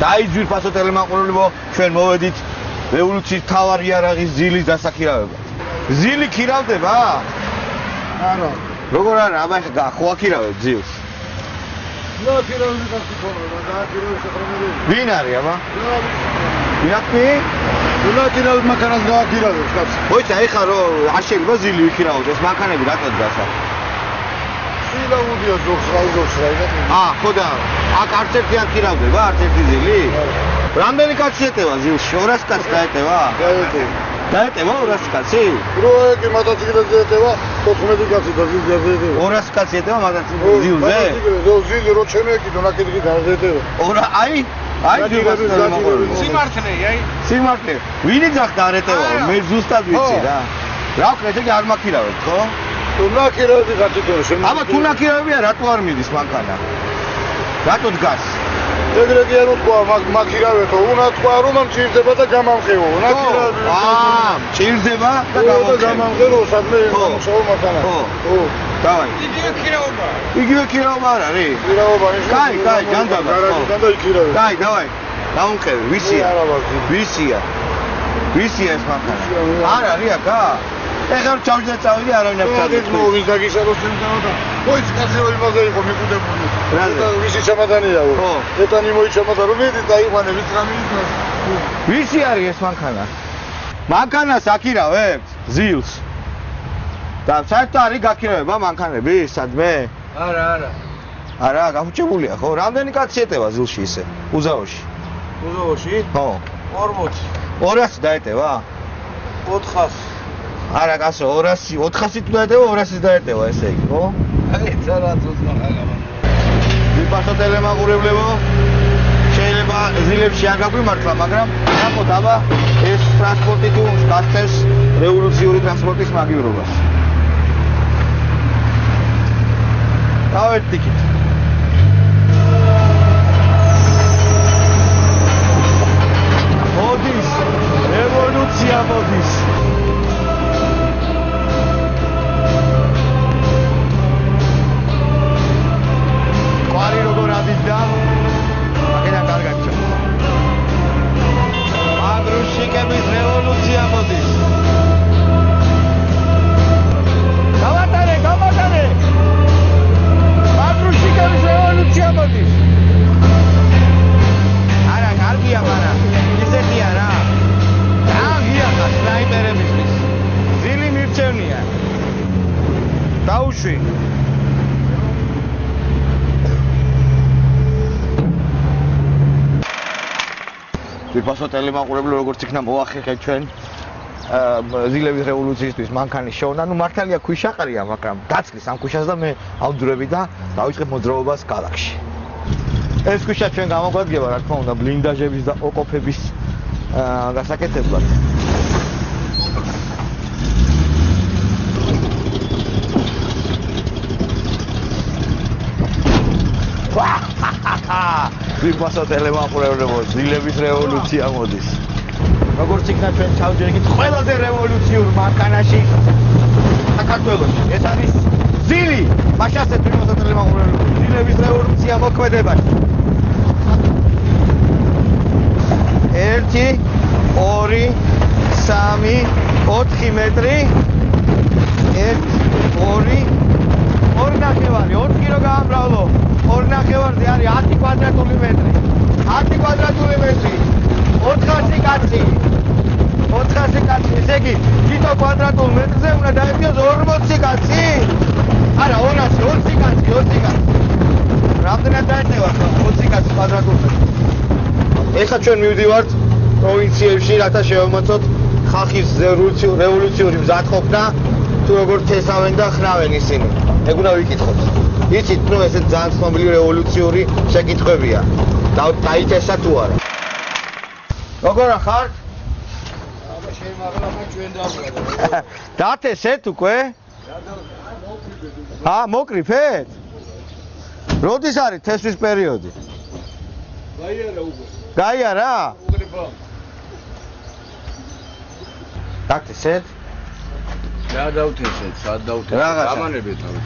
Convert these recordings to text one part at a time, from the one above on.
დაიძვირფასო ტელემაყურებლებო, ჩვენ მოვედით რევოლუციის მთავარი იარაღის ზილის დასაქირავებლად. ზილი ქირავდება? არა. როგორ არა, აბა ხო აქირავებ ზილს? ნუ აქირავები გასწორება და აქირავები შეხრომები. ვინ არის აბა? ვინაკვი? ნუ აქირავები მანქანას გააქირავებს კაცი. მოიცა ეხლა რომ არ შეიძლება ზილი ვიქირავდეს, მანქანები რატო დგას აქ? სილაუდია ზოგს რაიგებს. ხო და აქ არც ერთი აქირავდება, არც ერთი ზილი? რამდენი კაცი ეტევა ზილში? 200 კაცი დაეტევა? დაეტევა 200 კაცი? რო ეგ მოტოციკლზე ეტევა 14 კაცი და ზილზე ეტევა. 200 კაცი ეტევა მოტოციკლზე? ზილზე? ზილი რო ჩემეკი და ნაკიდი დაეტევა. აი ძილები დამაყურებელი. სიმართლეა, აი. სიმართლე. ვინი ძახდა არ ეტევა? მე ზუსტად ვიცი რა. რა ვქნეთ ეგ არ მაქირავებთ, ხო? თუ ნაკირავები გაწითოა შემო. აბა თუ ნაკირავებია რატო არ მიდის მანქანა? რატო დგას? ეგრე კი არ უთქვა მაქირავეთო, უნდა თქვა რომ მჭირდება და გამამხევო. ნაკირავები. მჭირდება და გამამხევო, სადმე გამოსავალ მანქანა. ხო. დავაი. იგივე ქირაობა. იგივე ქირაობა არ არის? ქირაობა ის. კაი, ჯანდაბა. გარაჟიდან და იქირავე. კაი, დავაი. დავუნხევი, ვისია? ვისია? ვისია ეს მანქანა? არ არის აქა? ეხლა ჩავჯდა წავიდი არავინ არ წავიდი. ის დაგიშალოს შემდგაოდა. მოიც კაცი რო იმაზე იყო მიკუდებული. რა ვისი ჩამადანიაო? ხო. ეტანი მოიჩამადა რომ მიდი დაიყვანე ვიც რა მიდის. ვისი არის ეს მანქანა? მანქანას აქირავებთ? ზილს. და საერთოდ არის გაქირავება მანქანები სადმე? არა. არა, გახუჭებულია ხო? რამდენი კაცი ეტევა ზილში ისე? უზაოში. უზაოში? ხო. 40. 200 დაეტევა? 400. არა, კაცო, 200, 400 თუ დაეტევა, 200 დაეტევა ესე იგი, ხო? აი, ძალიან უცნაურია. ვიფასო ტელემაყურებლებო, შეიძლება ზილებში არ გაგვიმართლა, მაგრამ ნახოთ აბა ეს ტრანსპორტი თუ გასცემს რევოლუციური ტრანსპორტის მაგივრობას. დავერთიქით. მოდის, რევოლუცია მოდის. ყვარი როგორ ადიდა? აქედან კარგად ჩა. აგრუშიკების რევოლუცია მოდის. გამატარე! აგრუშიკების რევოლუცია მოდის. არა, კარგია, მაგრამ ისეთია რა. კარგია, სნაიპერებისთვის. ზილი მირჩევნია. დაუშვი. ვიფასო ტელემაყურებლები როგორც იქნა მოახერხეთ ჩვენ ზილების რევოლუციისთვის მანქანის შოვნა, ნუ მართალია ქვიშაყრია, მაგრამ დაწლის ამ ქვიშას და მე ავძვრები და დავიწყებ მოძრაობას ქალაქში. ეს ქვიშა ჩვენ გამოგვადგება, რა თქმა უნდა, ბლინდაჟების და ოკოფების გასაკეთებლად. ვიფასო ტელემაყურებლებო, ზილების რევოლუცია მოდის. როგორც იქნა ჩვენ ჩავჯერგით ყველაზე რევოლუციურ მანქანაში საქართველოში. ეს არის ზილი. მაშასეთ ვიფასო ტელემაყურებლებო, ზილების რევოლუცია მოქმედებაში. 1 2 3 4 მეტრი 1 2 2 ნახევარი 4 კილო გაამრავლო 2 ნახევარზე არის 10 კვადრატული მეტრი 10 კვადრატული მეტრი 400 კაცი 400 კაცი ესე იგი თითო კვადრატულ მეტრზე უნდა დაებიოს 40 კაცი არა 200 20 კაცი რამდენად დაეტევა 20 კაცი კვადრატულ მეტრზე ეხლა ჩვენ მივდივართ პროვინციებში რათა შევამოწოთ ხალხის რევოლუციური მზადყოფნა თუ როგორ თესავენ და ხნავენ ისინი ეგ უნდა ვიკითხოთ იცით რომ ეს ძალიან ცნობილი რევოლუციური შეკითხვებია დაითესა თუ არა როგორ ხართ აბა შეიმაღლა ჩვენ დავუყო დათესეთ უკვე მოკრიფეთ როდის არის თესვის პერიოდი გაიარა უკვე გაიარა უკრიფა დათესეთ რა დავთესეთ სად დავთესეთ გამანებით თავის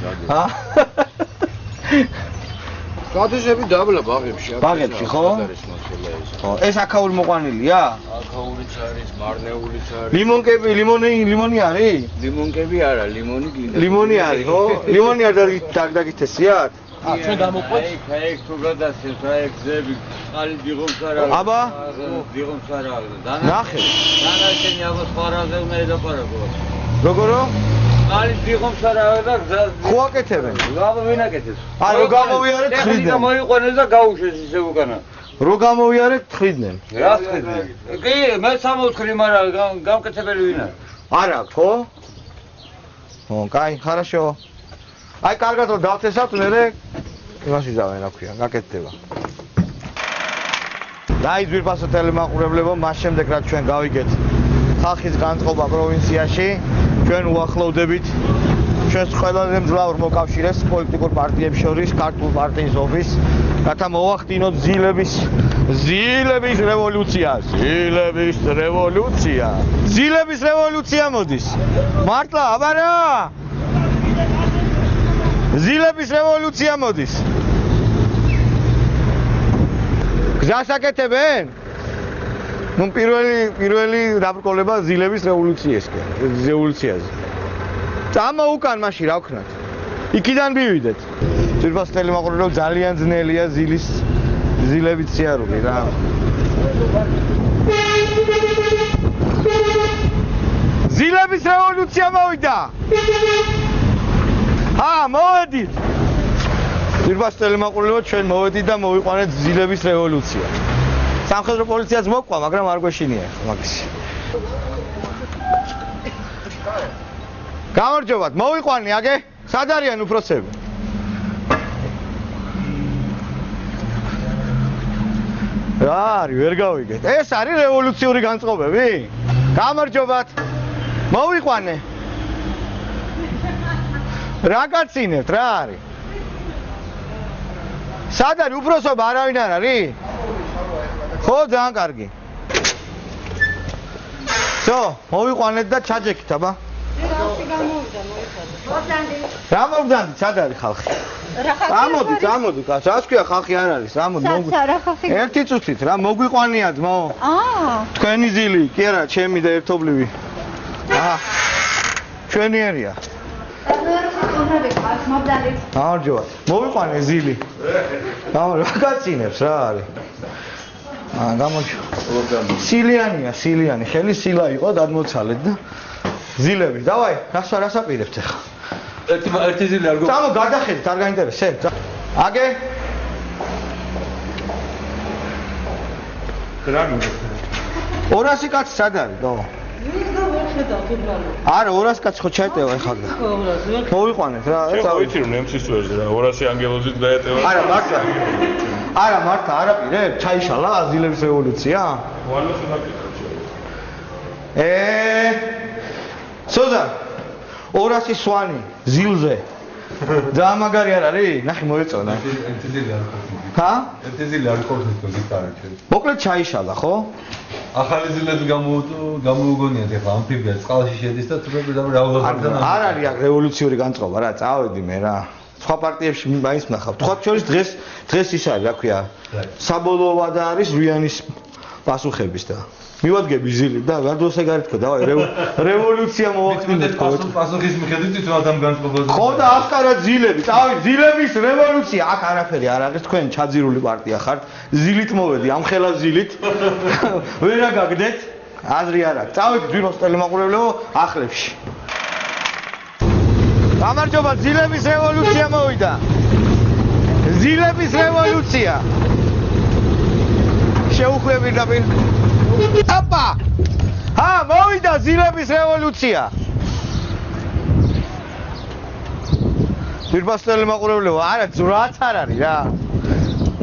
კადესები დაბლა ბაღებში. ბაღებში, ხო? არის მასალა ეს. ხო, ეს აქაური მოყვანილია? აქაურიც არის, მარნეულიც არის. ლიმონკები, ლიმონი არის? ლიმონკები არა, ლიმონი გინდა. ლიმონი არის, ხო? ლიმონი არ დაგითესიათ? ჩვენ დამოყვეთ. აი, თუ გადასცემთ, აი, გზები, ხალი დიღომს არა. აბა? დიღომს არა. ნახე. დანარჩენი აბა სპარაზე უნდა ედაპარაკო. როგორო? ხალი დიღომს არა და გზას ხო აკეთებენ? გამოვინაკეთეს. აი, რო გამოვიარეთ, ტექნიკა ხრიდნენ. მოიყვანეს და გაუშვეს ისე უკანა. რო გამოვიარეთ, ხრიდნენ. რა ხდები? კი, მე სამოთხრი, მაგრამ გამკეთებელი ვინ არის? არა, ხო? ხო, კაი, хорошо. აი, კარგად რომ დავთესავთ, მერე იმაში დავენ, რა ქვია, გაკეთდება. დაი ძვირფასო ტელემაყურებლებო, მას შემდეგ რაც ჩვენ გავიგეთ ხალხის განწყობა პროვინციაში, ჩვენ უახლოვდებით ჩვენს ყველაზე მძლავრ მოკავშირეს პოლიტიკურ პარტიებს შორის ქართულ პარტიის ოფისს, რათა მოვახდინოთ ზილების რევოლუცია. ზილების რევოლუცია მოდის. მართლა, აბარა! ზილების რევოლუცია მოდის. გზას აკეთებენ? ნუ პირველი დაბრკოლება ზილების რევოლუციაზე. წამა უკან მაშინ რა ვქნათ? იქიდან მივიდეთ. ძვირფას ტელემაყურებელო ძალიან ძნელია ზილების სიარული რა. ზილების რევოლუცია მოვიდა. მოვედით. ძვირფას ტელემაყურებელო ჩვენ მოვედით და მოვიყვანეთ ზილების რევოლუცია. სამხედრო პოლიციაც მოყვა, მაგრამ არ გვეშინია მაგისი. გამარჯობათ, მოვიყვანი აგე? სად არიან უფროსები? რა არის, ვერ გავიგეთ. ეს არის რევოლუციური განწყობები? გამარჯობათ. მოვიყვანე. რა გაცინებთ, რა არის? სად არის უფროსობა, არავინ არ არის? ხო, ძალიან კარგი. всё, მოვიყვანეთ და ჩაჯექით, აბა. რა მოვდანდი, სად არის ხალხი? წამოდი, რა ქვია ხალხი არ არის, წამოდი. ერთი წუთით რა მოგვიყვანიათ, თქვენი ზილი, კი არა, ჩემი და ერთობლივი. ჩვენიერია. გამარჯობა. მოვიყვანე ზილი. რა გაცინებს რა არის? გამარჯობა. სილიანი, ხელი სილა იყო, გადმოცალეთ და ზილები. დავაი, რას აპირებთ ახლა? ერთი ზილი არ გქონდა. წამო გადახედეთ, არ გაინტერესებს. აგე? რა გინდა? 200 კაცი სად არის, დო? არა, 200 კაცი ხო ჩაეტევა ახლა. მოვიყვანეთ რა, ვიცი რომ ნემსის ვერზე რა 200 ანგელოზით დაეტევა. არა მართლა, არ აპირებ? ჩაიშალა ზილების რევოლუცია? ვალოს დაკითხა. სოზა 200 სვანი ზილზე. ძალიან მაგარი არ არის? ნახე მოეწონა. ერთი ზილი არ ყოფილი. ერთი ზილი არ ყოფილი გიტარაში. მოკლედ ჩაიშალა, ხო? ახალი ზილები გამოუგონიათ ახლა ამფიბია წყალში შედის და თუმცა რაოდენობა არ არის აქ რევოლუციური განწყობა რა, წავედი მე რა. სხვა პარტიებში მაინც ნახავ. თქვათ შორის დღეს ის არის, რა ქვია, საბოლოო ვადა არის რუიანის პასუხების და მივადგები ზილი და გარდოს ეგ არ თქო, დავაი რევოლუცია მოვახდინეთ თქო. პასუხის მიხედვით თვითონ ამ განწყობაზე. ხო და ახკარა ზილები, წავედი ზილების რევოლუცია, აქ არაფერი არ არის, თქვენ ჩაძირული პარტია ხართ. ზილით მოვედი, ამ ხელა ზილით. ვერ აგაგდეთ, აზრი არ აქვს. წავედი ძვირფას ტელემაყურებლებო ახლებში. გამარჯობა, ზილების რევოლუცია მოვიდა. ზილების რევოლუცია. შეუხვევი და აბა! მოვიდა ზილების რევოლუცია. ძვირფას ტელემაყურებლებო, არა, რაც არ არის რა.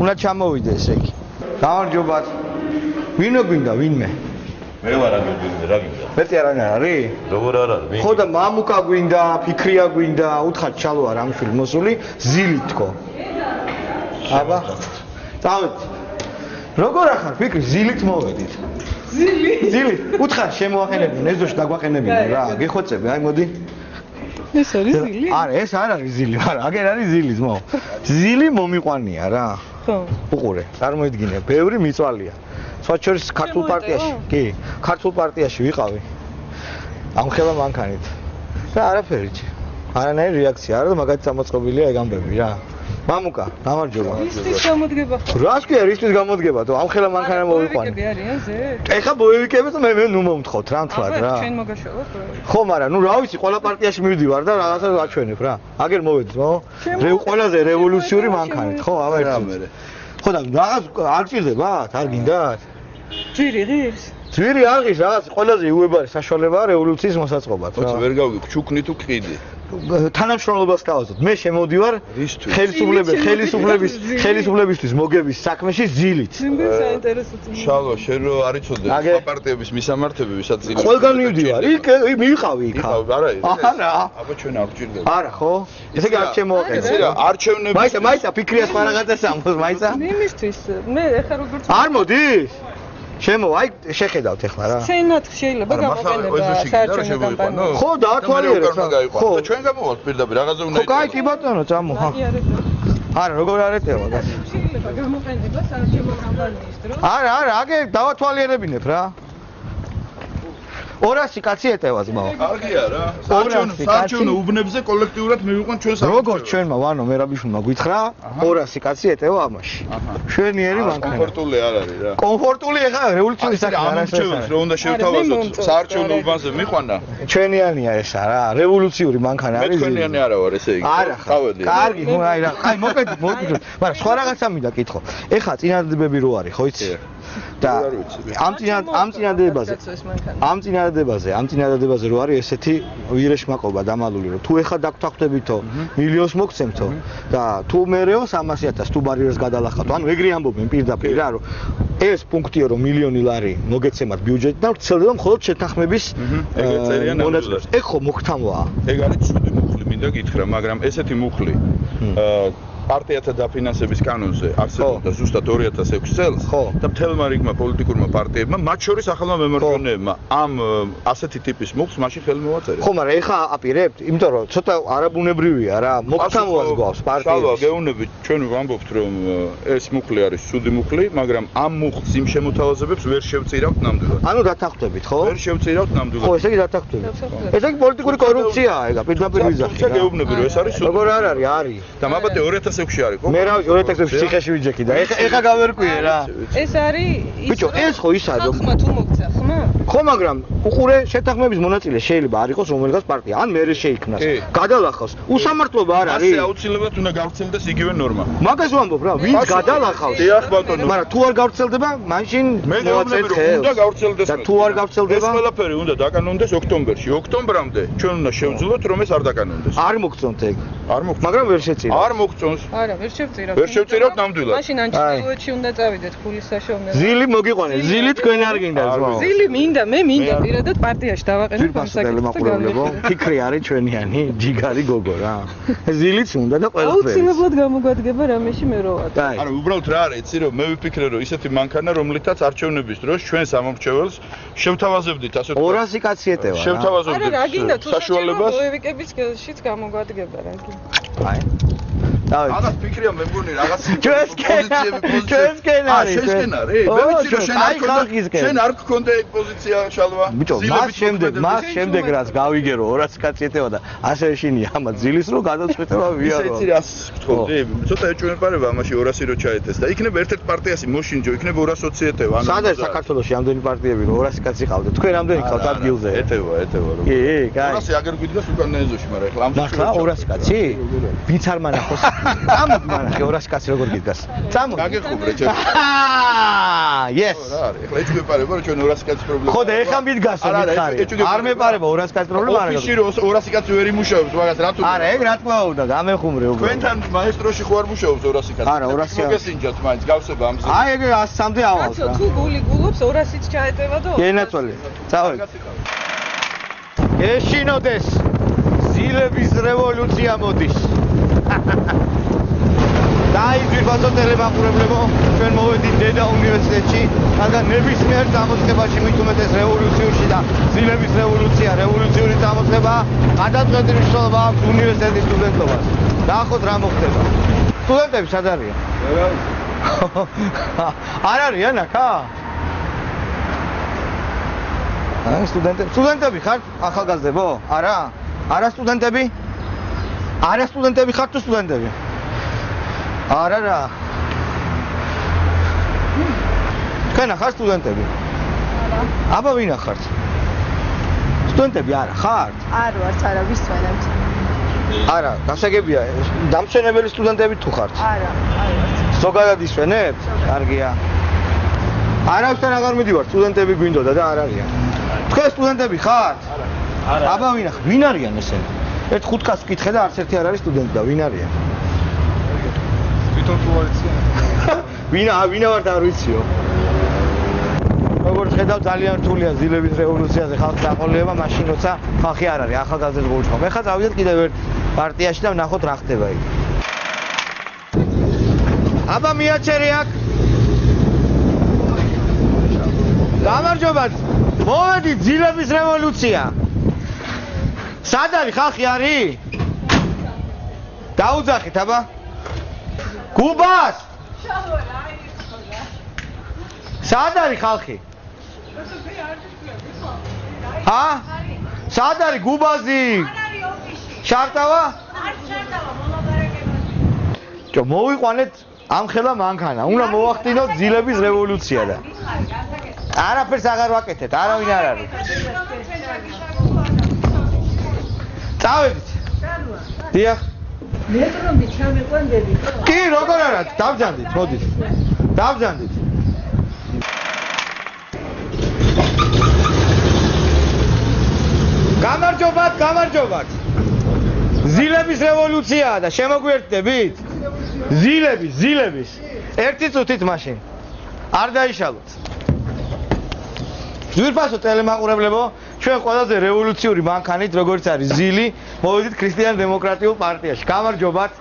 უნდა ჩამოვიდე ესე იგი. გამარჯობათ. ვინო გვინდა, ვინმე? მე ვარ აგებინდა, რა გინდა? მეტი არანაირ არის? როგორ არ არის? ხო და მამუკა გვინდა, ფიქრია გვინდა, უთხარ ჩალოა რამშვილი მოსული, ზილი თქო. აბა. წავედი. როგორ ახარ ფიქრი, ზილით მოვედით. ზილი? უთხარ შემოაყენებინ, ეზოში დაგვაყენებინ რა, გეხვეწები, აი მოდი. ეს არის ზილი? არა, ეს არ არის ზილი, არა, აგერ არის ზილი ძმო. ზილი მომიყვანია რა. ხო. უყურე, წარმოიდგინე, ბევრი მიწვალია. სხვა შორის ქართულ პარტიაში, კი, ქართულ პარტიაში ვიყავი. ამ ხელა მანქანით. და არაფერი. არანაირი რეაქცია, არა და მაგათი გამოწყობილია ეგ ამბები რა. მამუკა, გამარჯობა. ისთვის გამოდგება ხო? რას კი არის ისთვის გამოდგება, თუ ამ ხელა მანქანა მოვიყვანე. ბოევიკები არიან ზე? ეხა ბოევიკები და მე ნუ მომთხოვთ რა მთლად რა. ჩვენ მოგაშალოთ რა. ხო, მაგრამ ნუ რა ვიცი, ყველა პარტიაში მივდივარ და რაღაცა აჩვენებ რა. აგერ მოვედი, ხო? ყველაზე რევოლუციური მანქანით, ხო, აბა ერთი. ხო და რაღაც არ ჭირდებათ? არ გინდათ? ჯირი ღირს? ძვირი არ ღირს, რაღაც ყველაზე იუებარი საშუალებაა რევოლუციის მოსაწყობად რა. ხოც ვერ გავიგე, ჩუქნი თუ ყიდი. თანამშრომლობას გავაზრდოთ. მე შემოვდივარ ხელისუფლებისთვის მოგების საქმეში ზილით. მე საინტერესოა. შალვა, შენ რო არ იცოდე, სხვა პარტიების მისამართები, ვისაც წინ. ყველგან მივდივარ. იქ მივიყავი იქ. არა, არა. აბა ჩვენ არ გვჭირდება. არა, ხო? ესე იგი არ შემოვაკეთე. ესე რა, არჩევნები. მაიცა ფიქრია სხვა რაღაცას ამბობს, მაიცა? იმისთვის მე ეხლა როგორც არ მოდის? შემო, აი შეხედავთ ეხლა რა. სენატ შეიძლება გამოყენება საარჩევნო კამპანია. ხო, დაათვალიერეთ რა. ხო, ჩვენ გამოვალთ პირდაპირ რაღაცა უნდა. ხო, კაი, კი ბატონო, წამო, ხა. არა, როგორ არეთევა გას. შეიძლება გამოყენება საარჩევნო კამპანიის დროს. არა, აგე დავათვალიერებინებ რა. 200 კაცი ეტევა ძმაო. კარგია რა. საარჩევნო უბნებზე კოლექტიურად მივიყვან ჩვენ საარჩევნო. როგორ ჩვენმა ვანო მერაბიშვილმა გითხრა 200 კაცი ეტევა ამაში. შვენიერი მანქანა. კომფორტული არ არის რა. კომფორტული ეხა რევოლუციური საქმე არ არის. ამჩევს რომ უნდა შევთავაზოთ საარჩევნო უბანზე მიყვანა. ჩვენიანია ესა რა, რევოლუციური მანქანა არის. მე ჩვენიანი არა ვარ ესე იგი. არა, კარგი, ნუ აი რა, აი მოკეთე, მაგრამ სხვა რაღაცა მინდა კითხო. ეხა წინადადებები რო არის, ხო იცი? და ამ წინადადებაზე რო არის ესეთი ვირეშმაკობა დამალული რომ თუ ეხა დაგთახვდებითო მილიონს მოგცემთო და თუ მერეო 300.000 თუ ბარიერს გადალახავთ ანუ ეგრე ამბობენ პირდაპირ რა რომ ეს პუნქტიო რომ მილიონი ლარი მოგეცემათ ბიუჯეტიდან ვრცელდება მხოლოდ შეთანხმების მონაწილეებს ეგ ხო მოხთამოა ეგ არის ცუდი მუხლი მინდა გითხრა მაგრამ ესეთი მუხლი პარტიათა დაფინანსების კანონზე არსებობდა ზუსტად 2006 წელს და მთელმა რიგმა პოლიტიკურმა პარტიებმა მათ შორის ახალმა მემორგონეებმა ამ ასეთი ტიპის მუხლს მაშინ ხელი მოაწერეს. ხო, მაგრამ ეხა აპირებთ, იმიტომ რომ ცოტა არაბუნებრივია რა, მოხთამოას გვაქვს პარტიებს. შალვა, გეუბნებით, ჩვენ ვამბობთ რომ ეს მუხლი არის ცუდი მუხლი, მაგრამ ამ მუხლს იმ შემოთავაზებებს ვერ შევწირავთ ნამდვილად. ანუ დათანხმდებით, ხო? ვერ შევწირავთ ნამდვილად. ხო, ესე იგი დათანხმდებით. ესე იგი პოლიტიკური კორუფციაა ეგა, პირდაპირ ვიზახი. თუმცა გეუბნები რომ ეს არის ცუდი. როგორ არ არის, არის. და მაბატე 2006-ში არის ხო? მე რა 2006-ში ციხეში ვიჯექი და ეხა გავერკვიე რა. ეს არის ბიჭო, ეს ხო ის არის. ხმა თუ მოგცა, ხმა? ხო, მაგრამ უყურე შეთანხმების მონაწილე შეიძლება არ იყოს რომელიღაც პარტია, ან მერე შეიქმნას. გადალახავს. უსამართლობა არ არის. ასე აუცილებლად უნდა გავრცელდეს იგივე ნორმა. მაგას ვამბობ რა, ვინც გადალახავს. დიახ ბატონო. მაგრამ თუ არ გავრცელდება, მაშინ მე გეუბნები რომ უნდა გავრცელდეს. და თუ არ გავრცელდება, ეს ყველაფერი უნდა დაკანონდეს ოქტომბერში. ოქტომბრამდე ჩვენ უნდა შევძლოთ რომ ეს არ დაკანონდეს. არ მოგწონთ ეგ. არ მოგწონს. მაგრამ ვერ შეწირავ. არ მოგწონს. არა, ვერ შევწირავ. ვერ შევწირავ ნამდვილად. მაშინ ან ჩრდილოეთში უნდა წავიდეთ ფულის საშოვნელად. ზილი მოგიყვანე, ზილი თქვენ არ გინდა ზმო. ზილი მინდა, მე მინდა პირადად პარტიაში დავაყენო ფასადელი მაყურებლებო. ფიქრი არის ჩვენიანი, ჯიგარი გოგო რა. ზილიც უნდა და ყველაფერი. აუცილებლად გამოგვადგება რამეში მე რო ვარ. არა, უბრალოდ რა არის, იცი რომ მე ვიფიქრე რომ ისეთი მანქანა რომლითაც არჩევნების დროს ჩვენ სამომრჩეველს შევთავაზებდით ასე ვთქვათ. 200 კაცი ეტევა რა. შევთავაზებდით. არა, რა გინდა თუ საშუალებას ბოევიკების გელშიც გამოგვადგება რა გინდა. აი. დავით. რაღაც ფიქრია მე მგონი რაღაც ჩვენსკენ არის. შენ არის? მე ვიცი რომ შენ არ გქონდა ეგ პოზიცია შალვა. ბიჭო, მას შემდეგ რაც გავიგე რომ 200 კაცი ეტევა და ასე ეშინია ამა ძილის რო გადაწყვეტება ვიარო. ისე რას ვთქოლდი? ცოტა ეჭვმეპარება ამაში 200 რო ჩაეტეს და იქნება ერთ-ერთ პარტიაში მოშინჯო, იქნება 220 ეტევა. სადაც საქართველოში ამდენი პარტიები რო 200 კაცი ყავდეთ. თქვენ ამდენი ყავთ ადგილზე? ეტევა რო. კი, კაი. 200 აგერ გვიდგას უკან ეზოში, მაგრამ ეხლა ამ ნახლა 200 კაცი? ვინც არ მანახოს? წამო მანახე 200 კაცი როგორ გიდგას? წამო. გაგეხუბრე ჩემ. Yes. რა არის? ეხლა ეჭვმეპარება რომ ჩვენ 200 კაცი პრობლემა. ხო და ეხლა მიდგასო მითხარი. არ მეპარება 200 კაცი პრობლემა არა. ოფისში 200 კაცი ვერ იმუშავებს მაგას რა თუ არა, ეგ რა თქმა უნდა, გამეხუმრე უბრალოდ. თქვენთან მაესტროში ხო არ მუშაობს 200 კაცი? არა, 200 მოგესინჯათ მაინც გავსება ამ ზე. აი ეგ 100-მდე ავალს რა. თუ გული გულობს 200-იც ჩაეტევა და გენაცვალე. წავედ. ეშინოდეს. ზილების რევოლუცია მოდის. დაიძვირ ძვირფასო ტელემაყურებლებო, ჩვენ მოვედით დედა უნივერსიტეტში, რადგან ნებისმიერ წამოწყებაში მით უმეტეს რევოლუციურში და ძილების რევოლუციური წამოწყება გადაწყვეტილი მნიშვნელობა აქვს უნივერსიტეტის სტუდენტობას. ნახოთ რა მოხდება. სტუდენტები სად არიან? არ არიან აქა? სტუდენტები ხართ ახალგაზრდებო? არა? არა სტუდენტები? არა სტუდენტები ხართ თუ სტუდენტები? არა რა. თქვენ ახართ სტუდენტები? არა. აბა ვინ ახართ? სტუდენტები არა ხართ? არ ვართ, არა ვისვენებთ. არა, გასაგებია, დამსვენებელი სტუდენტები თუ ხართ? არა, არ ვართ. ზოგადად ისვენებთ? კარგია. არავისთან აღარ მიდივართ, სტუდენტები გვინდოდა და არ არიან. თქვენ სტუდენტები ხართ? არა. აბა ვინ არიან ესენი? ერთ 5 კაცს ვკითხე და არც ერთი არ არის სტუდენტი და ვინ არიან? თვითონ თუ არიციან. ვინა ვართ არ ვიციო. როგორც ხედავ ძალიან რთულია ძილების რევოლუციაზე ხალხის აყოლება, მაშინ როცა ხალხი არ არის, ახალგაზრდებს გულისხმობ. ეხლა წავიდეთ კიდევ ერთ პარტიაში და ვნახოთ რა ხდება იქ. აბა მიაჩერე აქ. გამარჯობათ. მოვედით ძილების რევოლუცია. სად არის ხალხი არის? დაუძახით აბა. გუბას. სად არის ხალხი? ჰა? სად არის გუბაზი? არ არის ოფისში. შარტავა? არ შარტავა, მოლაპარაკებაში. ჯო მოვიყვანეთ ამ ხელა მანქანა. უნდა მოვახდინოთ ძილების რევოლუცია და. არაფერს აღარ ვაკეთეთ, არავინ არ არის. წავედით. დიახ. მეტრომდე ჩამეყვანდები. კი, როგორ არა, დავჯანდით, მოდით. დავჯანდით. გამარჯობათ. ძილების რევოლუციაა და შემოგვიერთდებით? ძილების. ერთი წუთით მაშინ. არ დაიშალოთ. ძვირფასო ტელემაყურებლებო, ჩვენ ყველაზე რევოლუციური მანქანით, როგორც არის ძილი, მოვედით ქრისტიან-დემოკრატიულ პარტიაში. გამარჯობათ.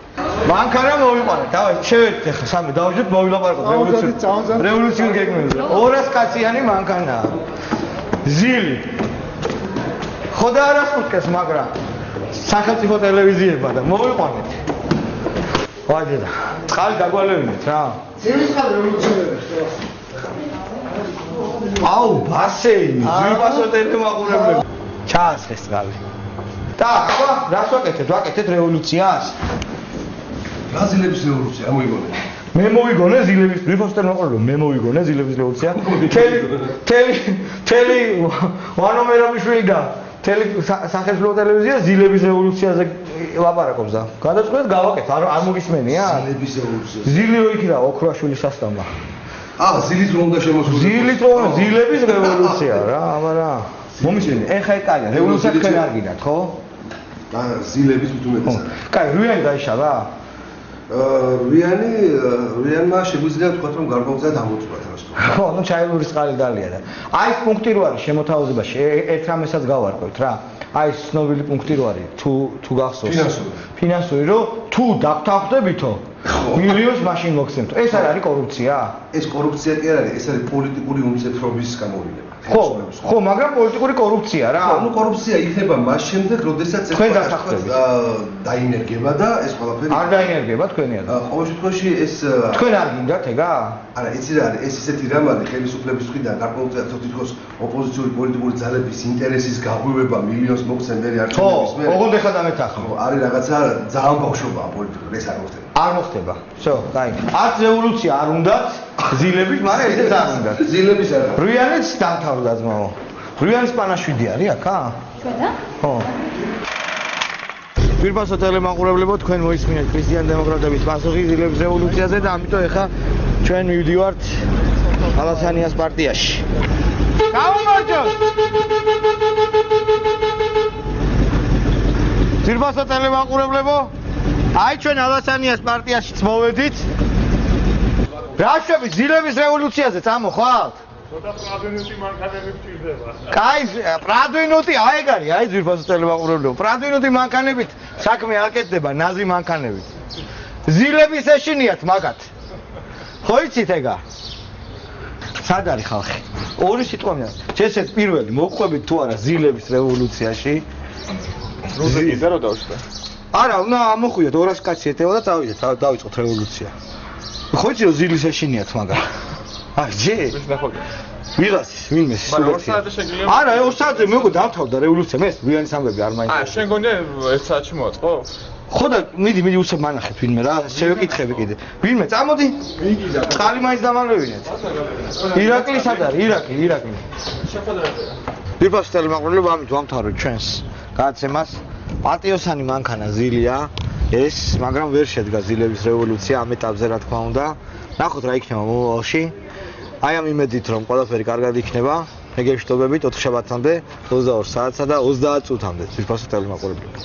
მანქანა მოვიყვანეთ. დავай, შევედით ახლა სამი დავუჯოთ, მოვილაპარაკოთ რევოლუციურ გეგმებზე. 200 კაციანი მანქანაა. ძილი. ხო და არ ასწრებს, მაგრამ სახელმწიფო ტელევიზიებმა და მოვიყვანეთ. ვაჯერა. წყალი დაგვალევინეთ რა. ძილის ხალ რევოლუციონერებს. აუ, ბასეინი, ძვირფასო ტელემაყურებლები. ჩაასხეს წყალი. და აბა, რას ვაკეთეთ? ვაკეთეთ რევოლუციას. რა ძილების რევოლუცია მოიგონე? მე მოვიგონე ძილების ძვირფასო ტელემაყურებლები, მე მოვიგონე ძილების რევოლუცია. თელი ვანომერაბიშვილი და თელი სახელმწიფო ტელევიზია ძილების რევოლუციაზე ლაპარაკობს და გადაწყვეტ გავაკეთე, არ მოგისმენია? ძილების რევოლუცია. ძილი რო იქნება ოქროაშვილის სასტამმა. ძილით რომ უნდა შემოსულიყო. ძილით რომ ძილების რევოლუცია რა, აბა რა. მომისმენი, ეხა ეტალია, რევოლუცია თქვენ არ გინდათ, ხო? ძილების თუმეტეს. კაი, რუიანი დაიშალა? რუიანმა შეგვიძლია თქვა რომ გარკვეულწილად ამოწურა თავს. ხო, ნუ ჩაილურის წყალი დალია და აი ეს პუნქტი რო არის შემოთავაზებაში, ერთ რამესაც გავარკვევთ რა. აი ეს ცნობილი პუნქტი რო არის, თუ გახსოვს. ფინანსური რო თუ დაგთავხდებითო მილიონს მაშინ მოგცემთ. ეს არ არის კორუფცია? ეს კორუფცია კი არ არის, ეს არის პოლიტიკური უმცირესობის გამოვლენა. ხო, მაგრამ პოლიტიკური კორუფცია რა. ანუ კორუფცია იქნება მას შემდეგ, როდესაც თქვენ დასახდებით. დაინერგება და ეს ყველაფერი არ დაინერგება თქვენი არა. ყოველ შემთხვევაში ეს თქვენ არ გინდათ ეგა? არა, იცი რა არის, ეს ისეთი რამ არის ხელისუფლების მხრიდან გარკვეულწილად თითქოს ოპოზიციური პოლიტიკური ძალების ინტერესის გაღვივება მილიონს მოგცემ მე არ ჩნდების მე. ხო, ოღონდ ეხლა დამეთახო. არის რაღაცა ძალიან ბავშვობაა პოლიტიკური, ეს არ მოხდება. არ მოხდება. всё, კაი. არც რევოლუცია არ უნდათ, ძილების, მაგრამ ესეც არ უნდათ. ძილების არა. რუიანიც დამთავრდა ძმაო. რუიანის პანაშვიდი არის აქა? ჩვენა? ხო. ძვირფასო ტელემაყურებლებო, თქვენ მოისმინეთ ქრისტიან-დემოკრატების პასუხი ძილების რევოლუციაზე და ამიტომ ეხა ჩვენ მივდივართ ალასანიას პარტიაში. გამარჯობთ! ძვირფასო ტელემაყურებლებო, აი ჩვენ ალასანიას პარტიაშიც მოვედით. რა შვებით ძილების რევოლუციაზე წამოხვალთ? ცოტა პრადვინუტი მანქანები გვჭირდება. კაი, პრადვინუტი აეგ არის, აი ძვირფასო ტელემაყურებლებო. პრადვინუტი მანქანებით საქმე აკეთდება, ნაზი მანქანებით. ძილების ეშინიათ მაგათ. ხო იცით ეგა? სად არის ხალხი? ორი სიტყვა მინდა. შესეთ პირველი მოყვებით თუ არა ზილების რევოლუციაში? რუსეთიდან რა დავშვა? არა, უნდა ამოხვიოთ 200 კაცი ეთევა და დავიწყოთ რევოლუცია. ხო იცი რომ ზილის ეშინიათ მაგა. აი, ჯე? ვის ნახოთ? ვიღაცის, ვინმე მაგრამ 2 საათზე შეგიძლია? არა, 2 საათზე მე უკვე დავთავდა რევოლუცია, მე ვიანის ამბები არ მაინტერესებს. შენ გონია 1 საათში მოაწყო? ხო და მიდი უცებ მანახეთ ვინმე რა, შევეკითხები კიდე. ვინმე, წამოდი. წყალი მაინც დამალევინეთ. ირაკლი სად არის? ირაკლი. ვიფასტელი მაყურებლობა ამით ვამთავრებთ ჩვენს გადაცემას. პატიოსანი მანქანა ზილია ეს, მაგრამ ვერ შედგა ზილების რევოლუცია ამ ეტაპზე რა თქმა უნდა. ნახოთ რა იქნება მომავალში. აი ამ იმედით რომ ყველაფერი კარგად იქნება. მე გეშტობებით 4 შაბათამდე 22 საათსა და 30 წუთამდე. ვიფასტელი მაყურებლობა.